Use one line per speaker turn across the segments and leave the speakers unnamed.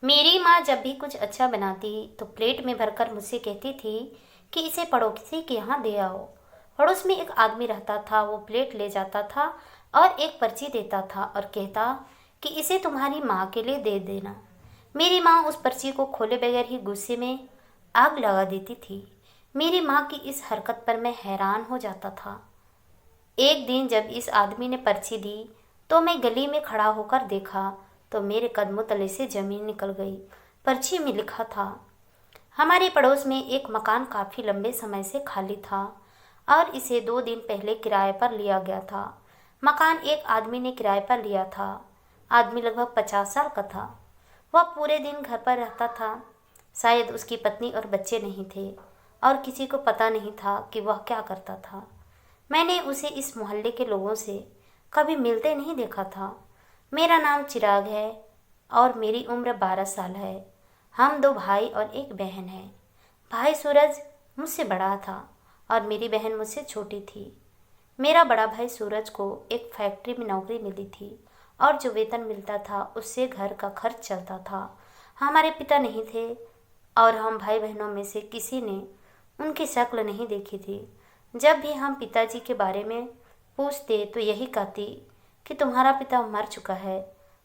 मेरी माँ जब भी कुछ अच्छा बनाती तो प्लेट में भरकर मुझसे कहती थी कि इसे पड़ोसी के यहाँ दे आओ। पड़ोस में एक आदमी रहता था, वो प्लेट ले जाता था और एक पर्ची देता था और कहता कि इसे तुम्हारी माँ के लिए दे देना। मेरी माँ उस पर्ची को खोले बगैर ही गुस्से में आग लगा देती थी। मेरी माँ की इस हरकत पर मैं हैरान हो जाता था। एक दिन जब इस आदमी ने पर्ची दी तो मैं गली में खड़ा होकर देखा तो मेरे कदमों तले से जमीन निकल गई। पर्ची में लिखा था, हमारे पड़ोस में एक मकान काफ़ी लंबे समय से खाली था और इसे 2 दिन पहले किराए पर लिया गया था। मकान एक आदमी ने किराए पर लिया था। आदमी लगभग 50 साल का था। वह पूरे दिन घर पर रहता था। शायद उसकी पत्नी और बच्चे नहीं थे और किसी को पता नहीं था कि वह क्या करता था। मैंने उसे इस मोहल्ले के लोगों से कभी मिलते नहीं देखा था। मेरा नाम चिराग है और मेरी उम्र 12 साल है। हम 2 भाई और एक बहन है। भाई सूरज मुझसे बड़ा था और मेरी बहन मुझसे छोटी थी। मेरा बड़ा भाई सूरज को एक फैक्ट्री में नौकरी मिली थी और जो वेतन मिलता था उससे घर का खर्च चलता था। हमारे पिता नहीं थे और हम भाई बहनों में से किसी ने उनकी शक्ल नहीं देखी थी। जब भी हम पिताजी के बारे में पूछते तो यही कहती कि तुम्हारा पिता मर चुका है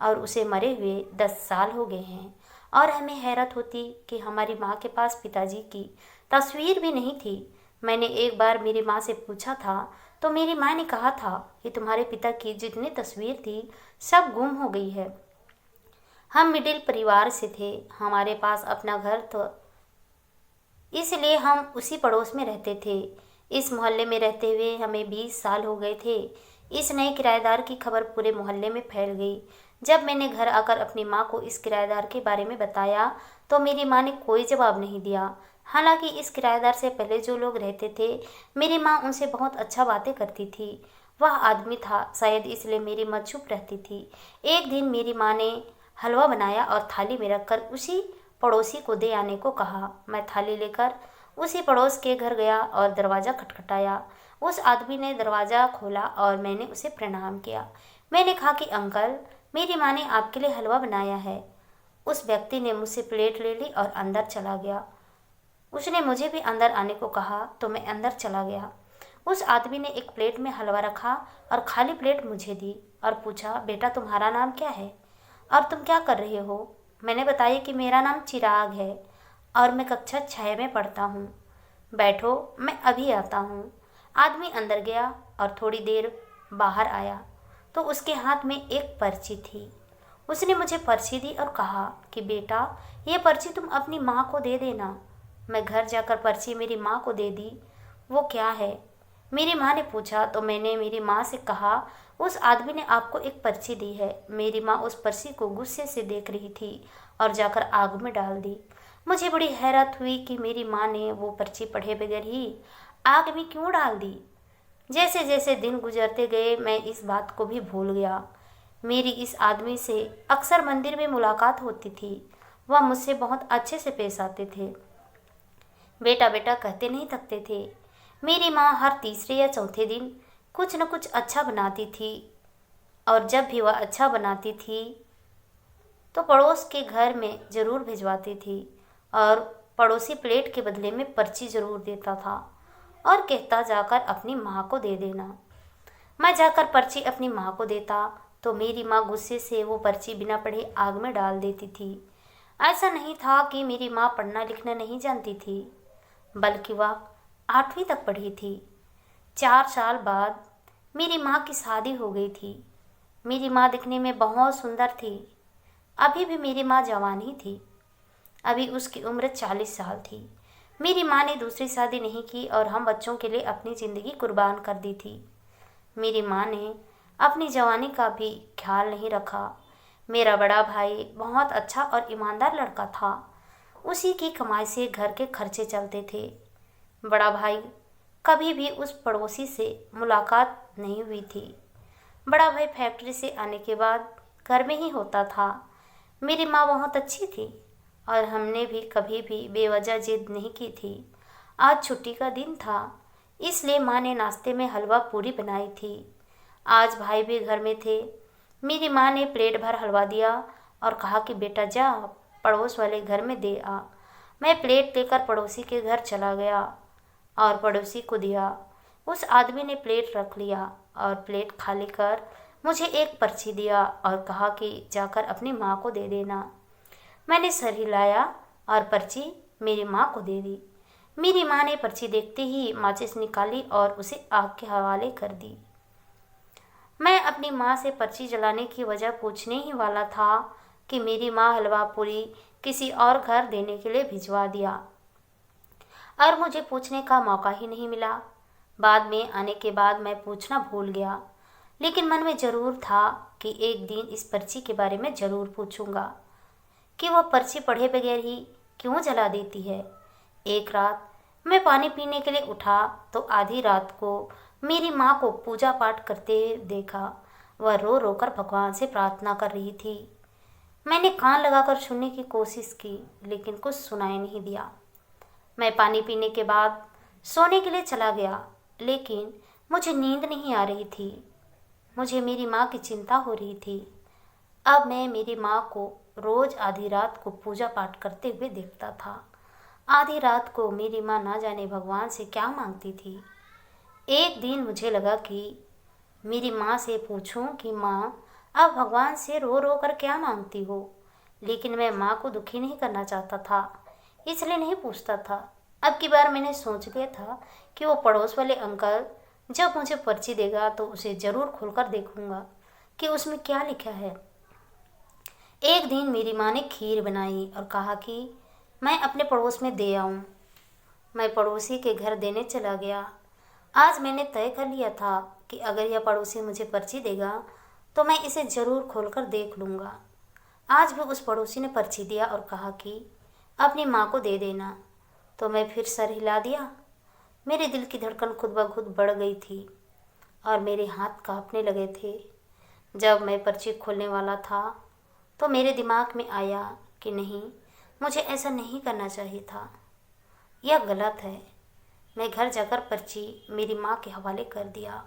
और उसे मरे हुए 10 साल हो गए हैं। और हमें हैरत होती कि हमारी माँ के पास पिताजी की तस्वीर भी नहीं थी। मैंने एक बार मेरी माँ से पूछा था तो मेरी माँ ने कहा था कि तुम्हारे पिता की जितनी तस्वीर थी सब गुम हो गई है। हम मिडिल परिवार से थे, हमारे पास अपना घर तो इसलिए हम उसी पड़ोस में रहते थे। इस मोहल्ले में रहते हुए हमें 20 साल हो गए थे। इस नए किराएदार की खबर पूरे मोहल्ले में फैल गई। जब मैंने घर आकर अपनी माँ को इस किराएदार के बारे में बताया तो मेरी माँ ने कोई जवाब नहीं दिया। हालांकि इस किराएदार से पहले जो लोग रहते थे मेरी माँ उनसे बहुत अच्छा बातें करती थी। वह आदमी था, शायद इसलिए मेरी माँ चुप रहती थी। एक दिन मेरी माँ ने हलवा बनाया और थाली में रखकर उसी पड़ोसी को दे आने को कहा। मैं थाली लेकर उसी पड़ोस के घर गया और दरवाज़ा खटखटाया। उस आदमी ने दरवाज़ा खोला और मैंने उसे प्रणाम किया। मैंने कहा कि अंकल, मेरी माँ ने आपके लिए हलवा बनाया है। उस व्यक्ति ने मुझसे प्लेट ले ली और अंदर चला गया। उसने मुझे भी अंदर आने को कहा तो मैं अंदर चला गया। उस आदमी ने एक प्लेट में हलवा रखा और खाली प्लेट मुझे दी और पूछा, बेटा तुम्हारा नाम क्या है और तुम क्या कर रहे हो? मैंने बताया कि मेरा नाम चिराग है और मैं कक्षा 6 में पढ़ता हूँ। बैठो, मैं अभी आता हूँ। आदमी अंदर गया और थोड़ी देर बाहर आया तो उसके हाथ में एक पर्ची थी। उसने मुझे पर्ची दी और कहा कि बेटा, ये पर्ची तुम अपनी माँ को दे देना। मैं घर जाकर पर्ची मेरी माँ को दे दी। वो क्या है? मेरी माँ ने पूछा तो मैंने मेरी माँ से कहा, उस आदमी ने आपको एक पर्ची दी है। मेरी माँ उस पर्ची को गुस्से से देख रही थी और जाकर आग में डाल दी। मुझे बड़ी हैरत हुई कि मेरी माँ ने वो पर्ची पढ़े बगैर ही आग में क्यों डाल दी। जैसे जैसे दिन गुजरते गए मैं इस बात को भी भूल गया। मेरी इस आदमी से अक्सर मंदिर में मुलाकात होती थी। वह मुझसे बहुत अच्छे से पेश आते थे। बेटा बेटा कहते नहीं थकते थे। मेरी माँ हर तीसरे या चौथे दिन कुछ न कुछ अच्छा बनाती थी और जब भी वह अच्छा बनाती थी तो पड़ोस के घर में ज़रूर भिजवाती थी और पड़ोसी प्लेट के बदले में पर्ची ज़रूर देता था और कहता जाकर अपनी माँ को दे देना। मैं जाकर पर्ची अपनी माँ को देता तो मेरी माँ गुस्से से वो पर्ची बिना पढ़े आग में डाल देती थी। ऐसा नहीं था कि मेरी माँ पढ़ना लिखना नहीं जानती थी, बल्कि वह 8वीं तक पढ़ी थी। 4 साल बाद मेरी माँ की शादी हो गई थी। मेरी माँ दिखने में बहुत सुंदर थी। अभी भी मेरी माँ जवान ही थी। अभी उसकी उम्र 40 साल थी। मेरी माँ ने दूसरी शादी नहीं की और हम बच्चों के लिए अपनी ज़िंदगी कुर्बान कर दी थी। मेरी माँ ने अपनी जवानी का भी ख्याल नहीं रखा। मेरा बड़ा भाई बहुत अच्छा और ईमानदार लड़का था। उसी की कमाई से घर के खर्चे चलते थे। बड़ा भाई कभी भी उस पड़ोसी से मुलाकात नहीं हुई थी। बड़ा भाई फैक्ट्री से आने के बाद घर में ही होता था। मेरी माँ बहुत अच्छी थी और हमने भी कभी भी बेवजह जिद नहीं की थी। आज छुट्टी का दिन था, इसलिए माँ ने नाश्ते में हलवा पूरी बनाई थी। आज भाई भी घर में थे। मेरी माँ ने प्लेट भर हलवा दिया और कहा कि बेटा जा, पड़ोस वाले घर में दे आ। मैं प्लेट लेकर पड़ोसी के घर चला गया और पड़ोसी को दिया। उस आदमी ने प्लेट रख लिया और प्लेट खाली कर मुझे एक पर्ची दिया और कहा कि जाकर अपनी माँ को दे देना। मैंने सर हिलाया और पर्ची मेरी माँ को दे दी। मेरी माँ ने पर्ची देखते ही माचिस निकाली और उसे आग के हवाले कर दी। मैं अपनी माँ से पर्ची जलाने की वजह पूछने ही वाला था कि मेरी माँ हलवा पूरी किसी और घर देने के लिए भिजवा दिया और मुझे पूछने का मौका ही नहीं मिला। बाद में आने के बाद मैं पूछना भूल गया, लेकिन मन में ज़रूर था कि एक दिन इस पर्ची के बारे में ज़रूर पूछूंगा कि वह पर्ची पढ़े बगैर ही क्यों जला देती है। एक रात मैं पानी पीने के लिए उठा तो आधी रात को मेरी माँ को पूजा पाठ करते देखा। वह रो रो कर भगवान से प्रार्थना कर रही थी। मैंने कान लगाकर सुनने की कोशिश की, लेकिन कुछ सुनाई नहीं दिया। मैं पानी पीने के बाद सोने के लिए चला गया, लेकिन मुझे नींद नहीं आ रही थी। मुझे मेरी माँ की चिंता हो रही थी। अब मैं मेरी माँ को रोज़ आधी रात को पूजा पाठ करते हुए देखता था। आधी रात को मेरी माँ ना जाने भगवान से क्या मांगती थी। एक दिन मुझे लगा कि मेरी माँ से पूछूं कि माँ, अब भगवान से रो रो कर क्या मांगती हो। लेकिन मैं माँ को दुखी नहीं करना चाहता था, इसलिए नहीं पूछता था। अब की बार मैंने सोच लिया था कि वो पड़ोस वाले अंकल जब मुझे पर्ची देगा तो उसे ज़रूर खोलकर देखूंगा कि उसमें क्या लिखा है। एक दिन मेरी माँ ने खीर बनाई और कहा कि मैं अपने पड़ोस में दे आऊँ। मैं पड़ोसी के घर देने चला गया। आज मैंने तय कर लिया था कि अगर यह पड़ोसी मुझे पर्ची देगा तो मैं इसे ज़रूर खोलकर देख लूँगा। आज भी उस पड़ोसी ने पर्ची दिया और कहा कि अपनी माँ को दे देना, तो मैं फिर सर हिला दिया। मेरे दिल की धड़कन खुद ब खुद बढ़ गई थी और मेरे हाथ कांपने लगे थे। जब मैं पर्ची खोलने वाला था तो मेरे दिमाग में आया कि नहीं, मुझे ऐसा नहीं करना चाहिए था, यह गलत है। मैं घर जाकर पर्ची मेरी माँ के हवाले कर दिया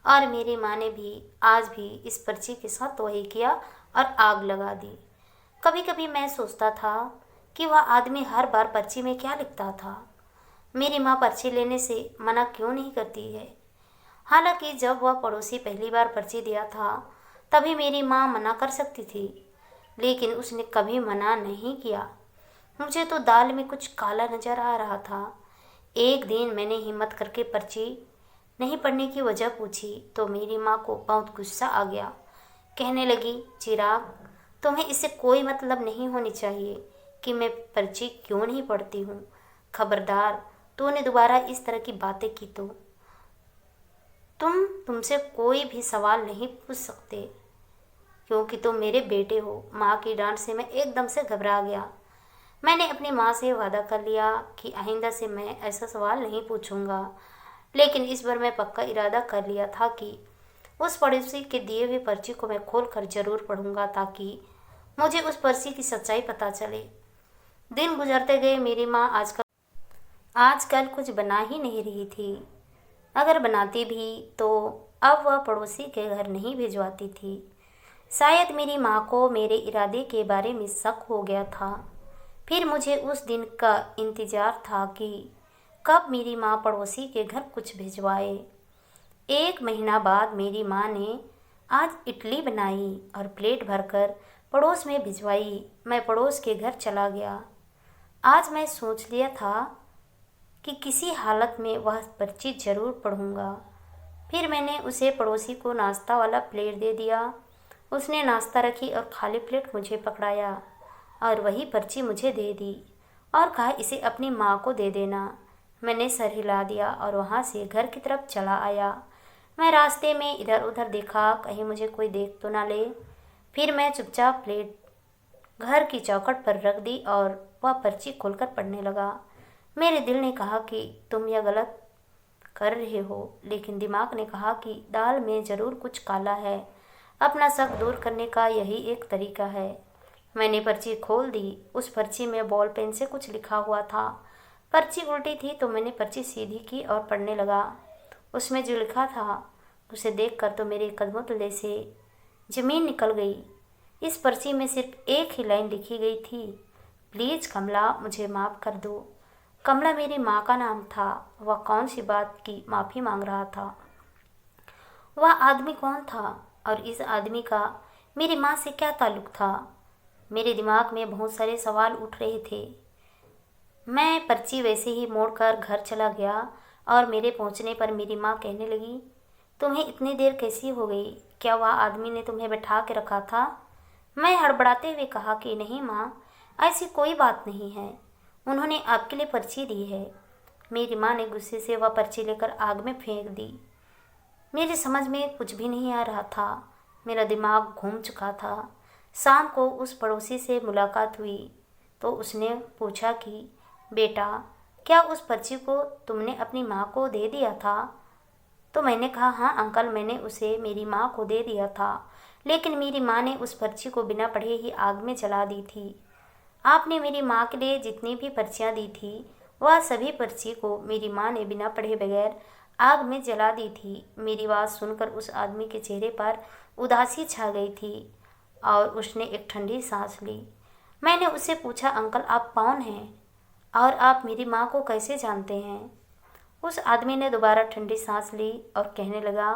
और मेरी माँ ने भी आज भी इस पर्ची के साथ वही किया और आग लगा दी। कभी कभी मैं सोचता था कि वह आदमी हर बार पर्ची में क्या लिखता था। मेरी माँ पर्ची लेने से मना क्यों नहीं करती है। हालांकि जब वह पड़ोसी पहली बार पर्ची दिया था तभी मेरी माँ मना कर सकती थी, लेकिन उसने कभी मना नहीं किया। मुझे तो दाल में कुछ काला नजर आ रहा था। एक दिन मैंने हिम्मत करके पर्ची नहीं पढ़ने की वजह पूछी तो मेरी माँ को बहुत गुस्सा आ गया। कहने लगी, चिराग, तुम्हें इससे कोई मतलब नहीं होनी चाहिए कि मैं पर्ची क्यों नहीं पढ़ती हूँ। खबरदार, तूने दोबारा इस तरह की बातें की तो तुमसे कोई भी सवाल नहीं पूछ सकते, क्योंकि तुम मेरे बेटे हो। माँ की डांट से मैं एकदम से घबरा गया। मैंने अपनी माँ से वादा कर लिया कि आइंदा से मैं ऐसा सवाल नहीं पूछूंगा, लेकिन इस बार मैं पक्का इरादा कर लिया था कि उस पड़ोसी के दिए हुए पर्ची को मैं खोल कर जरूर पढ़ूंगा ताकि मुझे उस पर्ची की सच्चाई पता चले। दिन गुजरते गए। मेरी माँ आजकल कुछ बना ही नहीं रही थी। अगर बनाती भी तो अब वह पड़ोसी के घर नहीं भिजवाती थी। शायद मेरी माँ को मेरे इरादे के बारे में शक हो गया था। फिर मुझे उस दिन का इंतज़ार था कि कब मेरी माँ पड़ोसी के घर कुछ भिजवाए। 1 महीना बाद मेरी माँ ने आज इडली बनाई और प्लेट भरकर पड़ोस में भिजवाई। मैं पड़ोस के घर चला गया। आज मैं सोच लिया था कि किसी हालत में वह पर्ची ज़रूर पढ़ूंगा। फिर मैंने उसे पड़ोसी को नाश्ता वाला प्लेट दे दिया। उसने नाश्ता रखी और खाली प्लेट मुझे पकड़ाया और वही पर्ची मुझे दे दी और कहा, इसे अपनी माँ को दे देना। मैंने सर हिला दिया और वहाँ से घर की तरफ चला आया। मैं रास्ते में इधर उधर देखा, कहीं मुझे कोई देख तो ना ले। फिर मैं चुपचाप प्लेट घर की चौखट पर रख दी और वह पर्ची खोलकर पढ़ने लगा। मेरे दिल ने कहा कि तुम यह गलत कर रहे हो, लेकिन दिमाग ने कहा कि दाल में ज़रूर कुछ काला है। अपना शक दूर करने का यही एक तरीका है। मैंने पर्ची खोल दी। उस पर्ची में बॉल पेन से कुछ लिखा हुआ था। पर्ची उल्टी थी तो मैंने पर्ची सीधी की और पढ़ने लगा। उसमें जो लिखा था उसे देखकर तो मेरे कदमों तले से ज़मीन निकल गई। इस पर्ची में सिर्फ एक ही लाइन लिखी गई थी, प्लीज़ कमला, मुझे माफ़ कर दो। कमला मेरी माँ का नाम था। वह कौन सी बात की माफ़ी मांग रहा था? वह आदमी कौन था और इस आदमी का मेरी माँ से क्या ताल्लुक था? मेरे दिमाग में बहुत सारे सवाल उठ रहे थे। मैं पर्ची वैसे ही मोड़कर घर चला गया और मेरे पहुंचने पर मेरी माँ कहने लगी, तुम्हें इतनी देर कैसी हो गई? क्या वह आदमी ने तुम्हें बैठा के रखा था? मैं हड़बड़ाते हुए कहा कि नहीं माँ, ऐसी कोई बात नहीं है। उन्होंने आपके लिए पर्ची दी है। मेरी माँ ने गुस्से से वह पर्ची लेकर आग में फेंक दी। मेरी समझ में कुछ भी नहीं आ रहा था। मेरा दिमाग घूम चुका था। शाम को उस पड़ोसी से मुलाकात हुई तो उसने पूछा कि बेटा, क्या उस पर्ची को तुमने अपनी माँ को दे दिया था? तो मैंने कहा हाँ अंकल, मैंने उसे मेरी माँ को दे दिया था, लेकिन मेरी माँ ने उस पर्ची को बिना पढ़े ही आग में जला दी थी। आपने मेरी माँ के लिए जितनी भी पर्चियाँ दी थी वह सभी पर्ची को मेरी माँ ने बिना पढ़े बगैर आग में जला दी थी। मेरी बात सुनकर उस आदमी के चेहरे पर उदासी छा गई थी और उसने एक ठंडी सांस ली। मैंने उससे पूछा, अंकल आप कौन हैं और आप मेरी माँ को कैसे जानते हैं? उस आदमी ने दोबारा ठंडी सांस ली और कहने लगा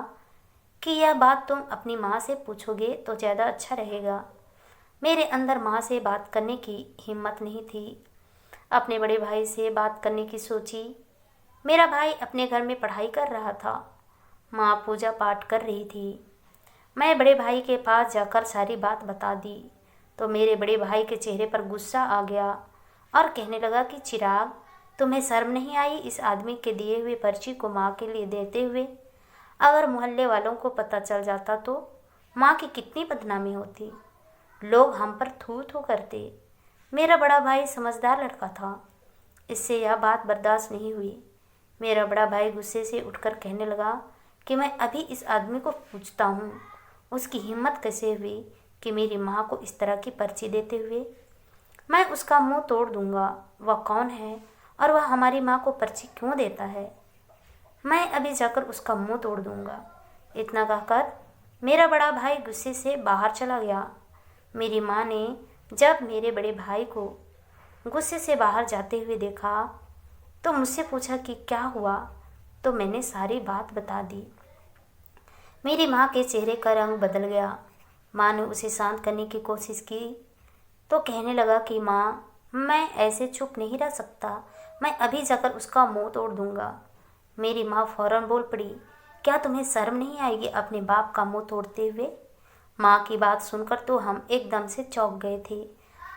कि यह बात तुम अपनी माँ से पूछोगे तो ज़्यादा अच्छा रहेगा। मेरे अंदर माँ से बात करने की हिम्मत नहीं थी। अपने बड़े भाई से बात करने की सोची। मेरा भाई अपने घर में पढ़ाई कर रहा था। माँ पूजा पाठ कर रही थी। मैं बड़े भाई के पास जाकर सारी बात बता दी तो मेरे बड़े भाई के चेहरे पर गुस्सा आ गया और कहने लगा कि चिराग, तुम्हें शर्म नहीं आई इस आदमी के दिए हुए पर्ची को माँ के लिए देते हुए? अगर मोहल्ले वालों को पता चल जाता तो माँ की कितनी बदनामी होती। लोग हम पर थू थू करते। मेरा बड़ा भाई समझदार लड़का था। इससे यह बात बर्दाश्त नहीं हुई। मेरा बड़ा भाई गुस्से से उठकर कहने लगा कि मैं अभी इस आदमी को पूछता हूँ, उसकी हिम्मत कैसे हुई कि मेरी माँ को इस तरह की पर्ची देते हुए? मैं उसका मुंह तोड़ दूंगा। वह कौन है और वह हमारी माँ को पर्ची क्यों देता है? मैं अभी जाकर उसका मुंह तोड़ दूंगा। इतना कहकर मेरा बड़ा भाई गुस्से से बाहर चला गया। मेरी माँ ने जब मेरे बड़े भाई को गुस्से से बाहर जाते हुए देखा तो मुझसे पूछा कि क्या हुआ, तो मैंने सारी बात बता दी। मेरी माँ के चेहरे का रंग बदल गया। माँ ने उसे शांत करने की कोशिश की तो कहने लगा कि माँ, मैं ऐसे चुप नहीं रह सकता, मैं अभी जाकर उसका मुंह तोड़ दूंगा। मेरी माँ फौरन बोल पड़ी, क्या तुम्हें शर्म नहीं आएगी अपने बाप का मुंह तोड़ते हुए? माँ की बात सुनकर तो हम एकदम से चौंक गए थे।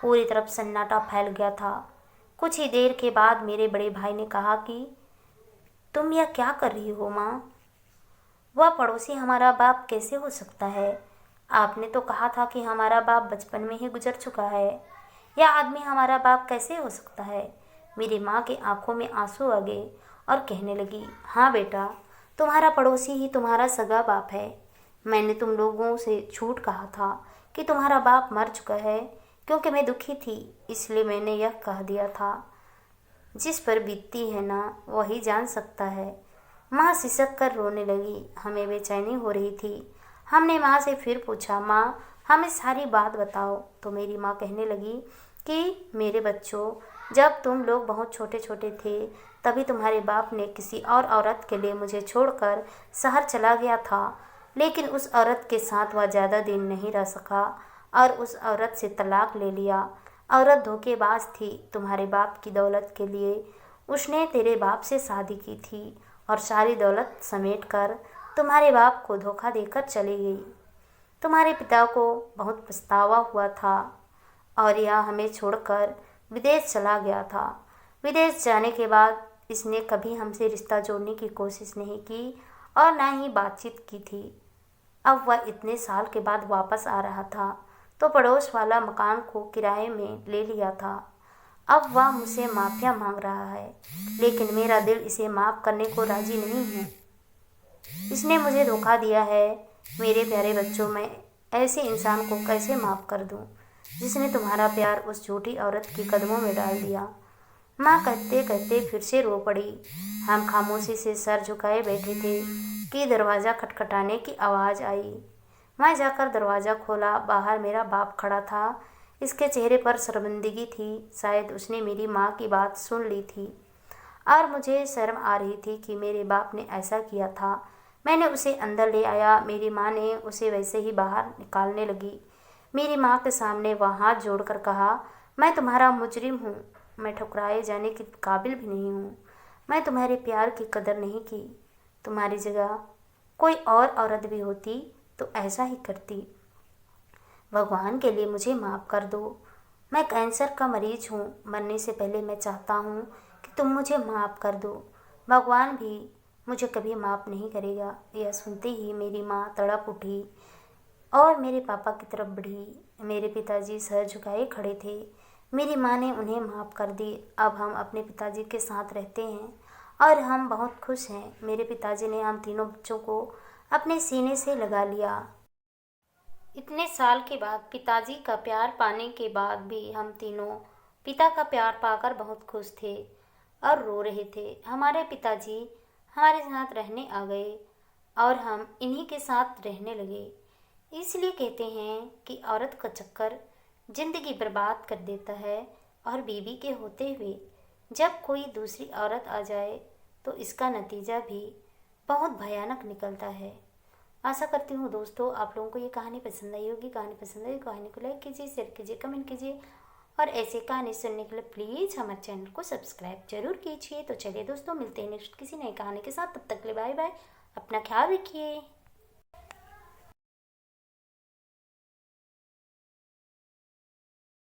पूरी तरफ सन्नाटा फैल गया था। कुछ ही देर के बाद मेरे बड़े भाई ने कहा कि तुम यह क्या कर रही हो माँ? वह पड़ोसी हमारा बाप कैसे हो सकता है? आपने तो कहा था कि हमारा बाप बचपन में ही गुजर चुका है। यह आदमी हमारा बाप कैसे हो सकता है? मेरी माँ की आंखों में आंसू आ गए और कहने लगी, हाँ बेटा, तुम्हारा पड़ोसी ही तुम्हारा सगा बाप है। मैंने तुम लोगों से झूठ कहा था कि तुम्हारा बाप मर चुका है, क्योंकि मैं दुखी थी इसलिए मैंने यह कह दिया था। जिस पर बीतती है ना वही जान सकता है। माँ सिसक कर रोने लगी। हमें बेचैनी हो रही थी। हमने माँ से फिर पूछा, माँ हमें सारी बात बताओ। तो मेरी माँ कहने लगी कि मेरे बच्चों, जब तुम लोग बहुत छोटे छोटे थे तभी तुम्हारे बाप ने किसी और औरत के लिए मुझे छोड़कर शहर चला गया था, लेकिन उस औरत के साथ वह ज़्यादा दिन नहीं रह सका और उस औरत से तलाक ले लिया। औरत धोखेबाज थी। तुम्हारे बाप की दौलत के लिए उसने तेरे बाप से शादी की थी और सारी दौलत समेट कर तुम्हारे बाप को धोखा देकर चली गई। तुम्हारे पिता को बहुत पछतावा हुआ था और यह हमें छोड़कर विदेश चला गया था। विदेश जाने के बाद इसने कभी हमसे रिश्ता जोड़ने की कोशिश नहीं की और ना ही बातचीत की थी। अब वह इतने साल के बाद वापस आ रहा था तो पड़ोस वाला मकान को किराए में ले लिया था। अब वह मुझसे माफ़िया मांग रहा है, लेकिन मेरा दिल इसे माफ़ करने को राजी नहीं है। इसने मुझे धोखा दिया है। मेरे प्यारे बच्चों, मैं ऐसे इंसान को कैसे माफ़ कर दूं, जिसने तुम्हारा प्यार उस झूठी औरत के कदमों में डाल दिया। माँ कहते कहते फिर से रो पड़ी। हम खामोशी से सर झुकाए बैठे थे कि दरवाज़ा खटखटाने की आवाज़ आई। मैं जाकर दरवाज़ा खोला। बाहर मेरा बाप खड़ा था। इसके चेहरे पर शर्मिंदगी थी। शायद उसने मेरी माँ की बात सुन ली थी और मुझे शर्म आ रही थी कि मेरे बाप ने ऐसा किया था। मैंने उसे अंदर ले आया। मेरी माँ ने उसे वैसे ही बाहर निकालने लगी। मेरी माँ के सामने वह हाथ जोड़कर कहा, मैं तुम्हारा मुजरिम हूँ। मैं ठुकराए जाने के काबिल भी नहीं हूँ। मैं तुम्हारे प्यार की कदर नहीं की। तुम्हारी जगह कोई और औरत भी होती तो ऐसा ही करती। भगवान के लिए मुझे माफ़ कर दो। मैं कैंसर का मरीज हूँ। मरने से पहले मैं चाहता हूँ कि तुम मुझे माफ़ कर दो। भगवान भी मुझे कभी माफ़ नहीं करेगा। यह सुनते ही मेरी माँ तड़प उठी और मेरे पापा की तरफ बढ़ी। मेरे पिताजी सर झुकाए खड़े थे। मेरी माँ ने उन्हें माफ़ कर दी। अब हम अपने पिताजी के साथ रहते हैं और हम बहुत खुश हैं। मेरे पिताजी ने हम तीनों बच्चों को अपने सीने से लगा लिया। इतने साल के बाद पिताजी का प्यार पाने के बाद भी हम तीनों पिता का प्यार पाकर बहुत खुश थे और रो रहे थे। हमारे पिताजी हमारे साथ रहने आ गए और हम इन्हीं के साथ रहने लगे। इसलिए कहते हैं कि औरत का चक्कर जिंदगी बर्बाद कर देता है और बीवी के होते हुए जब कोई दूसरी औरत आ जाए तो इसका नतीजा भी बहुत भयानक निकलता है। आशा करती हूँ दोस्तों आप लोगों को ये कहानी पसंद आई होगी। कहानी पसंद आई कहानी को लाइक कीजिए, शेयर कीजिए, कमेंट कीजिए और ऐसे कहानी सुनने के लिए प्लीज़ हमारे चैनल को सब्सक्राइब जरूर कीजिए। तो चलिए दोस्तों मिलते हैं नेक्स्ट किसी नई कहानी के साथ। तब तक के लिए बाय बाय। अपना ख्याल रखिए।